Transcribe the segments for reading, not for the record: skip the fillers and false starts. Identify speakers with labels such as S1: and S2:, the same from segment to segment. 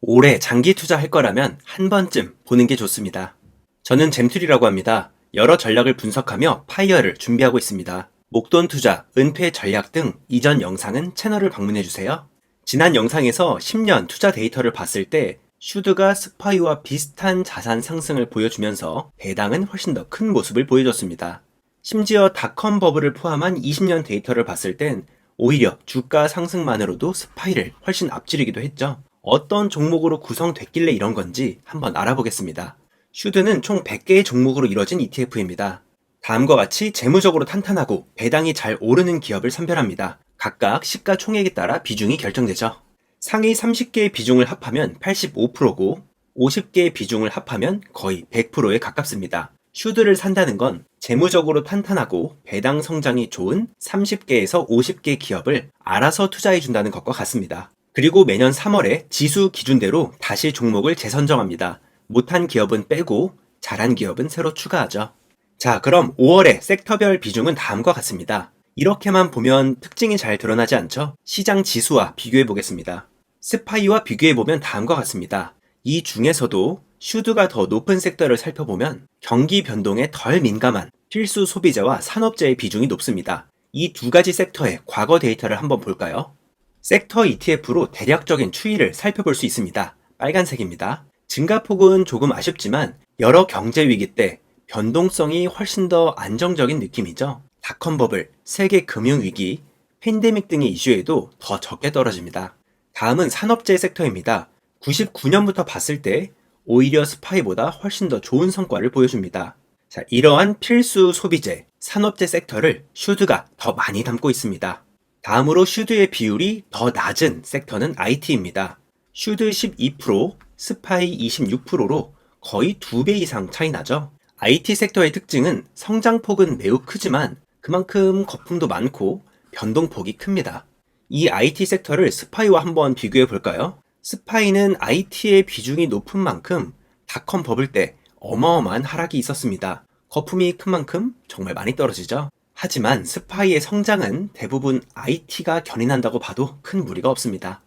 S1: 오래 장기 투자할 거라면 한 번쯤 보는 게 좋습니다. 저는 잼툴이라고 합니다. 여러 전략을 분석하며 파이어를 준비하고 있습니다. 목돈 투자, 은퇴 전략 등 이전 영상은 채널을 방문해주세요. 지난 영상에서 10년 투자 데이터를 봤을 때 슈드가 스파이와 비슷한 자산 상승을 보여주면서 배당은 훨씬 더 큰 모습을 보여줬습니다. 심지어 닷컴 버블을 포함한 20년 데이터를 봤을 땐 오히려 주가 상승만으로도 스파이를 훨씬 앞지르기도 했죠. 어떤 종목으로 구성됐길래 이런 건지 한번 알아보겠습니다. 슈드는 총 100개의 종목으로 이뤄진 ETF입니다. 다음과 같이 재무적으로 탄탄하고 배당이 잘 오르는 기업을 선별합니다. 각각 시가총액에 따라 비중이 결정되죠. 상위 30개의 비중을 합하면 85%고 50개의 비중을 합하면 거의 100%에 가깝습니다. 슈드를 산다는 건 재무적으로 탄탄하고 배당 성장이 좋은 30개에서 50개 기업을 알아서 투자해준다는 것과 같습니다. 그리고 매년 3월에 지수 기준대로 다시 종목을 재선정합니다. 못한 기업은 빼고 잘한 기업은 새로 추가하죠. 자, 그럼 5월에 섹터별 비중은 다음과 같습니다. 이렇게만 보면 특징이 잘 드러나지 않죠? 시장 지수와 비교해 보겠습니다. 스파이와 비교해 보면 다음과 같습니다. 이 중에서도 슈드가 더 높은 섹터를 살펴보면 경기 변동에 덜 민감한 필수 소비재와 산업재의 비중이 높습니다. 이 두 가지 섹터의 과거 데이터를 한번 볼까요? 섹터 ETF로 대략적인 추이를 살펴볼 수 있습니다. 빨간색입니다. 증가폭은 조금 아쉽지만 여러 경제 위기 때 변동성이 훨씬 더 안정적인 느낌이죠. 닷컴 버블, 세계 금융 위기, 팬데믹 등의 이슈에도 더 적게 떨어집니다. 다음은 산업재 섹터입니다. 99년부터 봤을 때 오히려 스파이보다 훨씬 더 좋은 성과를 보여줍니다. 자, 이러한 필수 소비재, 산업재 섹터를 슈드가 더 많이 담고 있습니다. 다음으로 슈드의 비율이 더 낮은 섹터는 IT입니다. 슈드 12%, 스파이 26%로 거의 2배 이상 차이 나죠. IT 섹터의 특징은 성장폭은 매우 크지만 그만큼 거품도 많고 변동폭이 큽니다. 이 IT 섹터를 스파이와 한번 비교해 볼까요? 스파이는 IT의 비중이 높은 만큼 닷컴 버블 때 어마어마한 하락이 있었습니다. 거품이 큰 만큼 정말 많이 떨어지죠. 하지만 스파이의 성장은 대부분 IT가 견인한다고 봐도 큰 무리가 없습니다.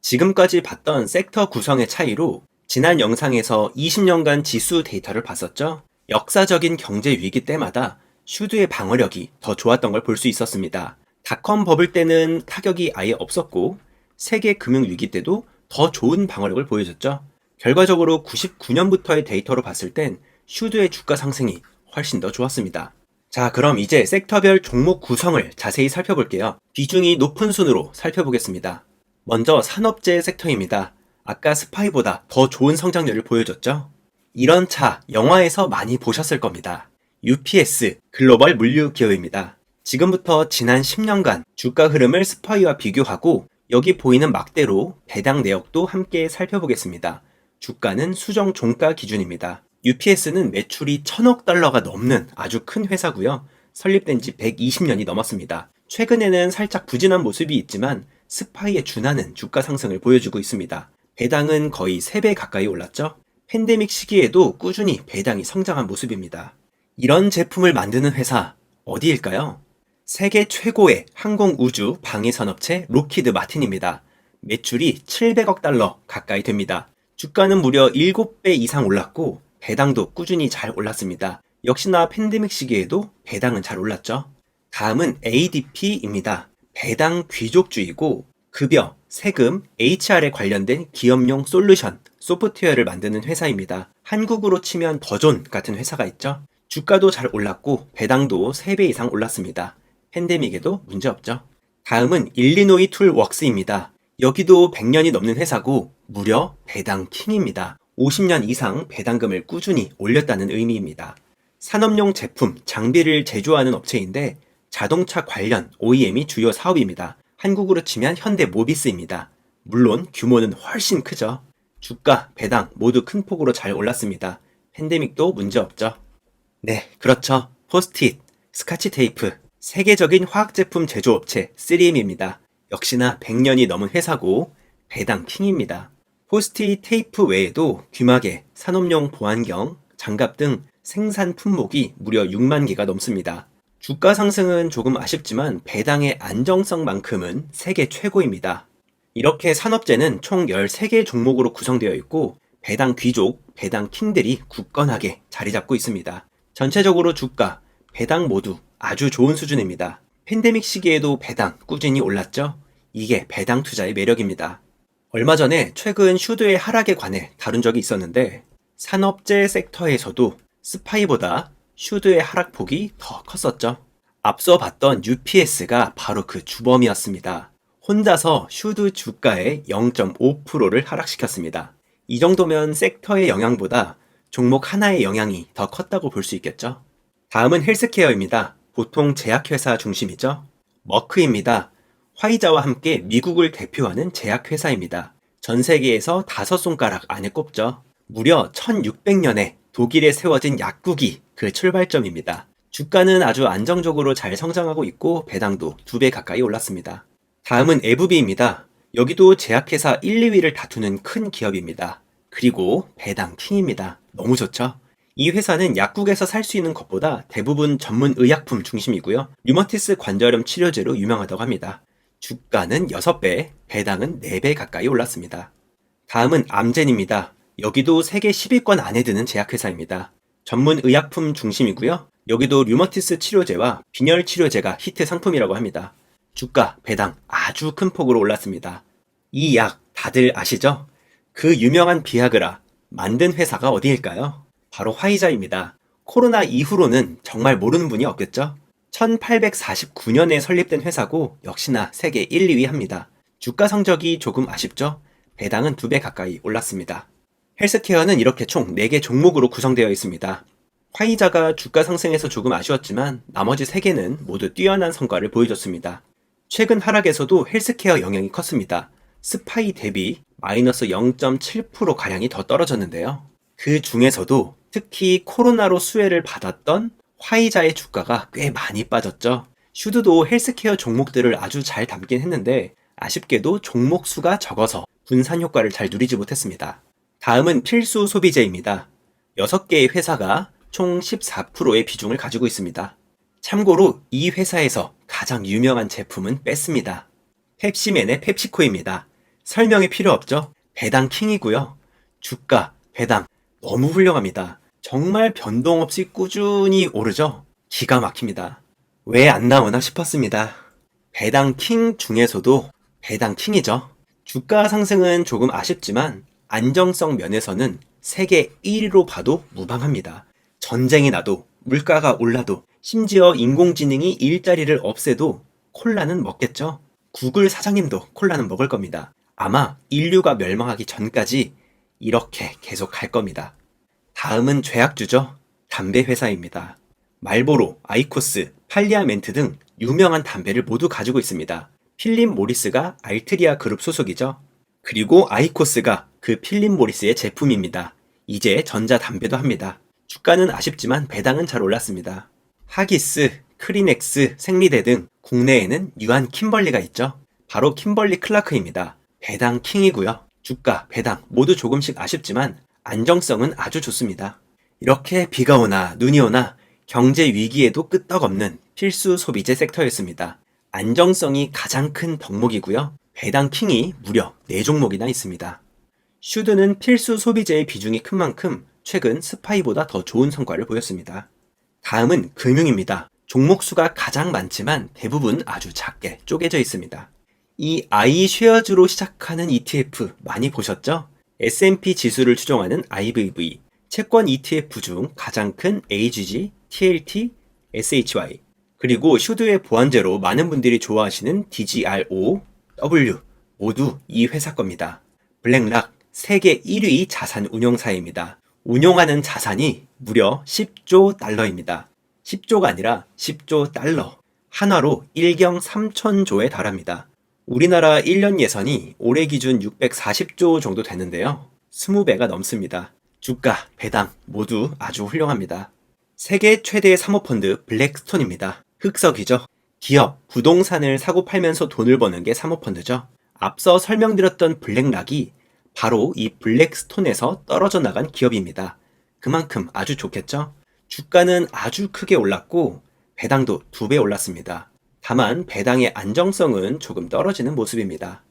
S1: 지금까지 봤던 섹터 구성의 차이로 지난 영상에서 20년간 지수 데이터를 봤었죠. 역사적인 경제 위기 때마다 슈드의 방어력이 더 좋았던 걸 볼 수 있었습니다. 닷컴 버블 때는 타격이 아예 없었고 세계 금융 위기 때도 더 좋은 방어력을 보여줬죠. 결과적으로 99년부터의 데이터로 봤을 땐 슈드의 주가 상승이 훨씬 더 좋았습니다. 자, 그럼 이제 섹터별 종목 구성을 자세히 살펴볼게요. 비중이 높은 순으로 살펴보겠습니다. 먼저 산업재 섹터입니다. 아까 스파이보다 더 좋은 성장률을 보여줬죠? 이런 차 영화에서 많이 보셨을 겁니다. UPS, 글로벌 물류 기업입니다. 지금부터 지난 10년간 주가 흐름을 스파이와 비교하고 여기 보이는 막대로 배당 내역도 함께 살펴보겠습니다. 주가는 수정 종가 기준입니다. UPS는 매출이 1000억 달러가 넘는 아주 큰 회사고요. 설립된 지 120년이 넘었습니다. 최근에는 살짝 부진한 모습이 있지만 스파이에 준하는 주가 상승을 보여주고 있습니다. 배당은 거의 3배 가까이 올랐죠. 팬데믹 시기에도 꾸준히 배당이 성장한 모습입니다. 이런 제품을 만드는 회사 어디일까요? 세계 최고의 항공 우주 방위 산업체 로키드 마틴입니다. 매출이 700억 달러 가까이 됩니다. 주가는 무려 7배 이상 올랐고 배당도 꾸준히 잘 올랐습니다. 역시나 팬데믹 시기에도 배당은 잘 올랐죠. 다음은 ADP입니다. 배당 귀족주의고 급여, 세금, HR에 관련된 기업용 솔루션, 소프트웨어를 만드는 회사입니다. 한국으로 치면 더존 같은 회사가 있죠. 주가도 잘 올랐고 배당도 3배 이상 올랐습니다. 팬데믹에도 문제없죠. 다음은 일리노이 툴웍스입니다. 여기도 100년이 넘는 회사고 무려 배당 킹입니다. 50년 이상 배당금을 꾸준히 올렸다는 의미입니다. 산업용 제품, 장비를 제조하는 업체인데 자동차 관련 OEM이 주요 사업입니다. 한국으로 치면 현대모비스입니다. 물론 규모는 훨씬 크죠. 주가, 배당 모두 큰 폭으로 잘 올랐습니다. 팬데믹도 문제없죠. 네, 그렇죠. 포스트잇, 스카치 테이프, 세계적인 화학제품 제조업체 3M입니다. 역시나 100년이 넘은 회사고 배당 킹입니다. 포스트잇 테이프 외에도 귀마개, 산업용 보안경, 장갑 등 생산 품목이 무려 6만 개가 넘습니다. 주가 상승은 조금 아쉽지만 배당의 안정성만큼은 세계 최고입니다. 이렇게 산업재는 총 13개 종목으로 구성되어 있고 배당 귀족, 배당 킹들이 굳건하게 자리 잡고 있습니다. 전체적으로 주가, 배당 모두 아주 좋은 수준입니다. 팬데믹 시기에도 배당 꾸준히 올랐죠? 이게 배당 투자의 매력입니다. 얼마 전에 최근 슈드의 하락에 관해 다룬 적이 있었는데 산업재 섹터에서도 스파이보다 슈드의 하락폭이 더 컸었죠. 앞서 봤던 UPS가 바로 그 주범이었습니다. 혼자서 슈드 주가의 0.5%를 하락시켰습니다. 이 정도면 섹터의 영향보다 종목 하나의 영향이 더 컸다고 볼 수 있겠죠. 다음은 헬스케어입니다. 보통 제약회사 중심이죠. 머크입니다. 화이자와 함께 미국을 대표하는 제약회사입니다. 전 세계에서 5손가락 안에 꼽죠. 무려 1600년에 독일에 세워진 약국이 그 출발점입니다. 주가는 아주 안정적으로 잘 성장하고 있고 배당도 2배 가까이 올랐습니다. 다음은 에브비입니다. 여기도 제약회사 1, 2위를 다투는 큰 기업입니다. 그리고 배당 킹입니다. 너무 좋죠? 이 회사는 약국에서 살 수 있는 것보다 대부분 전문 의약품 중심이고요. 류머티스 관절염 치료제로 유명하다고 합니다. 주가는 6배, 배당은 4배 가까이 올랐습니다. 다음은 암젠입니다. 여기도 세계 10위권 안에 드는 제약회사입니다. 전문 의약품 중심이고요. 여기도 류머티스 치료제와 빈혈 치료제가 히트 상품이라고 합니다. 주가, 배당 아주 큰 폭으로 올랐습니다. 이 약 다들 아시죠? 그 유명한 비아그라 만든 회사가 어디일까요? 바로 화이자입니다. 코로나 이후로는 정말 모르는 분이 없겠죠? 1849년에 설립된 회사고 역시나 세계 1, 2위 합니다. 주가 성적이 조금 아쉽죠? 배당은 2배 가까이 올랐습니다. 헬스케어는 이렇게 총 4개 종목으로 구성되어 있습니다. 화이자가 주가 상승에서 조금 아쉬웠지만 나머지 3개는 모두 뛰어난 성과를 보여줬습니다. 최근 하락에서도 헬스케어 영향이 컸습니다. 스파이 대비 마이너스 0.7%가량이 더 떨어졌는데요. 그 중에서도 특히 코로나로 수혜를 받았던 화이자의 주가가 꽤 많이 빠졌죠. 슈드도 헬스케어 종목들을 아주 잘 담긴 했는데 아쉽게도 종목 수가 적어서 분산 효과를 잘 누리지 못했습니다. 다음은 필수 소비재입니다. 6개의 회사가 총 14%의 비중을 가지고 있습니다. 참고로 이 회사에서 가장 유명한 제품은 뺐습니다. 펩시맨의 펩시코입니다. 설명이 필요 없죠? 배당 킹이고요. 주가, 배당 너무 훌륭합니다. 정말 변동 없이 꾸준히 오르죠? 기가 막힙니다. 왜 안 나오나 싶었습니다. 배당 킹 중에서도 배당 킹이죠. 주가 상승은 조금 아쉽지만 안정성 면에서는 세계 1위로 봐도 무방합니다. 전쟁이 나도 물가가 올라도 심지어 인공지능이 일자리를 없애도 콜라는 먹겠죠? 구글 사장님도 콜라는 먹을 겁니다. 아마 인류가 멸망하기 전까지 이렇게 계속 갈 겁니다. 다음은 죄악주죠. 담배 회사입니다. 말보로, 아이코스, 팔리아멘트 등 유명한 담배를 모두 가지고 있습니다. 필립 모리스가 알트리아 그룹 소속이죠. 그리고 아이코스가 그 필립 모리스의 제품입니다. 이제 전자담배도 합니다. 주가는 아쉽지만 배당은 잘 올랐습니다. 하기스, 크리넥스, 생리대 등 국내에는 유한 킴벌리가 있죠. 바로 킴벌리 클라크입니다. 배당 킹이고요. 주가, 배당 모두 조금씩 아쉽지만 안정성은 아주 좋습니다. 이렇게 비가 오나 눈이 오나 경제 위기에도 끄떡없는 필수 소비재 섹터였습니다. 안정성이 가장 큰 덕목이고요. 배당 킹이 무려 4종목이나 있습니다. 슈드는 필수 소비재의 비중이 큰 만큼 최근 스파이보다 더 좋은 성과를 보였습니다. 다음은 금융입니다. 종목 수가 가장 많지만 대부분 아주 작게 쪼개져 있습니다. 이 iShares로 시작하는 ETF 많이 보셨죠? S&P 지수를 추종하는 IVV, 채권 ETF 중 가장 큰 AGG, TLT, SHY, 그리고 슈드의 보완제로 많은 분들이 좋아하시는 DGRO, W 모두 이 회사 겁니다. 블랙락 세계 1위 자산 운용사입니다. 운용하는 자산이 무려 10조 달러입니다. 10조가 아니라 10조 달러. 한화로 1경 3천조에 달합니다. 우리나라 1년 예산이 올해 기준 640조 정도 되는데요. 20배가 넘습니다. 주가, 배당 모두 아주 훌륭합니다. 세계 최대 사모펀드 블랙스톤입니다. 흑석이죠. 기업, 부동산을 사고 팔면서 돈을 버는 게 사모펀드죠. 앞서 설명드렸던 블랙락이 바로 이 블랙스톤에서 떨어져 나간 기업입니다. 그만큼 아주 좋겠죠? 주가는 아주 크게 올랐고 배당도 2배 올랐습니다. 다만 배당의 안정성은 조금 떨어지는 모습입니다.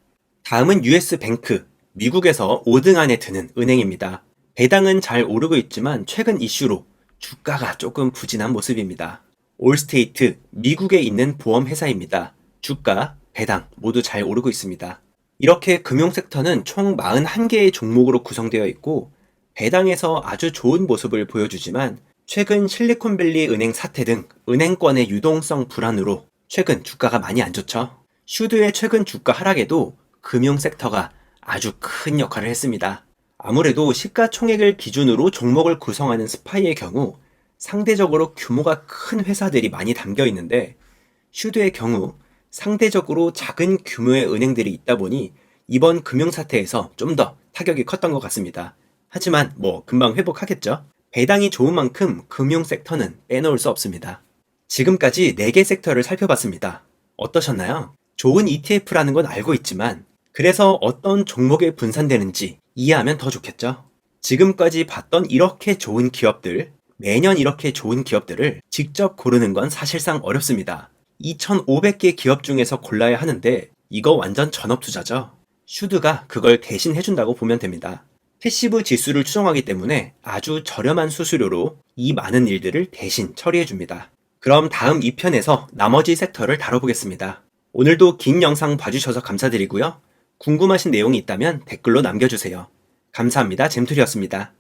S1: 다음은 US뱅크, 미국에서 5등 안에 드는 은행입니다. 배당은 잘 오르고 있지만 최근 이슈로 주가가 조금 부진한 모습입니다. 올스테이트, 미국에 있는 보험회사입니다. 주가, 배당 모두 잘 오르고 있습니다. 이렇게 금융섹터는 총 41개의 종목으로 구성되어 있고 배당에서 아주 좋은 모습을 보여주지만 최근 실리콘밸리 은행 사태 등 은행권의 유동성 불안으로 최근 주가가 많이 안 좋죠. 슈드의 최근 주가 하락에도 금융섹터가 아주 큰 역할을 했습니다. 아무래도 시가총액을 기준으로 종목을 구성하는 스파이의 경우 상대적으로 규모가 큰 회사들이 많이 담겨 있는데 슈드의 경우 상대적으로 작은 규모의 은행들이 있다 보니 이번 금융사태에서 좀 더 타격이 컸던 것 같습니다. 하지만 금방 회복하겠죠. 배당이 좋은 만큼 금융섹터는 빼놓을 수 없습니다. 지금까지 4개 섹터를 살펴봤습니다. 어떠셨나요? 좋은 ETF라는 건 알고 있지만 그래서 어떤 종목에 분산되는지 이해하면 더 좋겠죠. 지금까지 봤던 이렇게 좋은 기업들, 매년 이렇게 좋은 기업들을 직접 고르는 건 사실상 어렵습니다. 2,500개 기업 중에서 골라야 하는데 이거 완전 전업 투자죠. 슈드가 그걸 대신 해준다고 보면 됩니다. 패시브 지수를 추정하기 때문에 아주 저렴한 수수료로 이 많은 일들을 대신 처리해줍니다. 그럼 다음 2편에서 나머지 섹터를 다뤄보겠습니다. 오늘도 긴 영상 봐주셔서 감사드리고요. 궁금하신 내용이 있다면 댓글로 남겨주세요. 감사합니다. 잼툴이었습니다.